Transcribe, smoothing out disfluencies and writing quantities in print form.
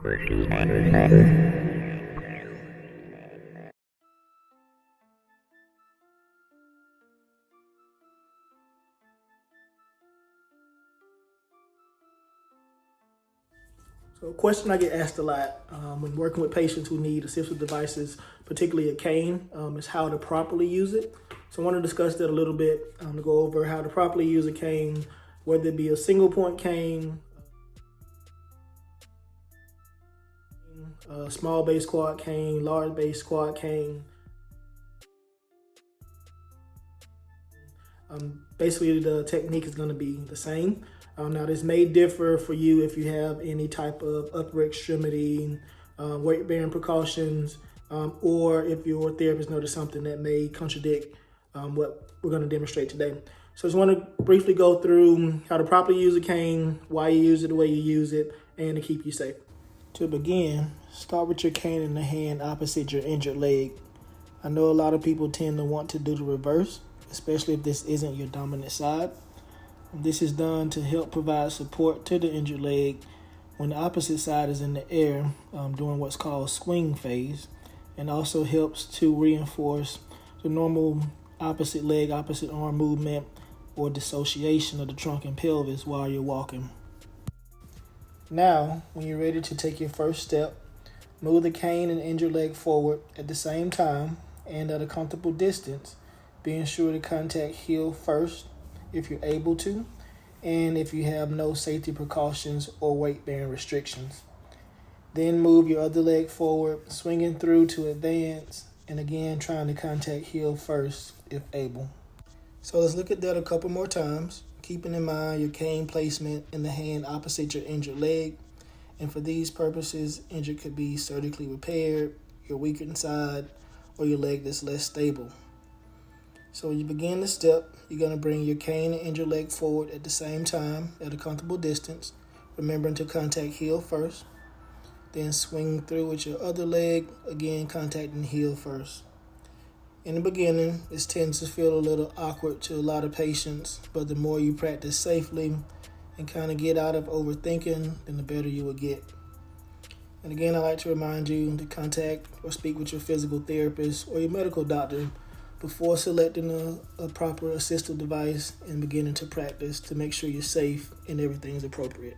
So a question I get asked a lot when working with patients who need assistive devices, particularly a cane, is how to properly use it. So I want to discuss that a little bit to go over how to properly use a cane, whether it be a single point cane, a small base quad cane, large base quad cane. Basically, the technique is going to be the same. Now, this may differ for you if you have any type of upper extremity, weight-bearing precautions, or if your therapist noticed something that may contradict what we're going to demonstrate today. So I just want to briefly go through how to properly use a cane, why you use it the way you use it, and to keep you safe. To begin, start with your cane in the hand opposite your injured leg. I know a lot of people tend to want to do the reverse, especially if this isn't your dominant side. This is done to help provide support to the injured leg when the opposite side is in the air during what's called swing phase, and also helps to reinforce the normal opposite leg, opposite arm movement or dissociation of the trunk and pelvis while you're walking. Now, when you're ready to take your first step, move the cane and injured leg forward at the same time and at a comfortable distance, being sure to contact heel first if you're able to, and if you have no safety precautions or weight-bearing restrictions. Then move your other leg forward, swinging through to advance, and again trying to contact heel first if able. So let's look at that a couple more times, keeping in mind your cane placement in the hand opposite your injured leg. And for these purposes, injured could be surgically repaired, your weakened side, or your leg that's less stable. So when you begin the step, you're going to bring your cane and injured leg forward at the same time at a comfortable distance, remembering to contact heel first. Then swing through with your other leg, again contacting heel first. In the beginning, this tends to feel a little awkward to a lot of patients, but the more you practice safely and kind of get out of overthinking, then the better you will get. And again, I like to remind you to contact or speak with your physical therapist or your medical doctor before selecting a proper assistive device and beginning to practice to make sure you're safe and everything is appropriate.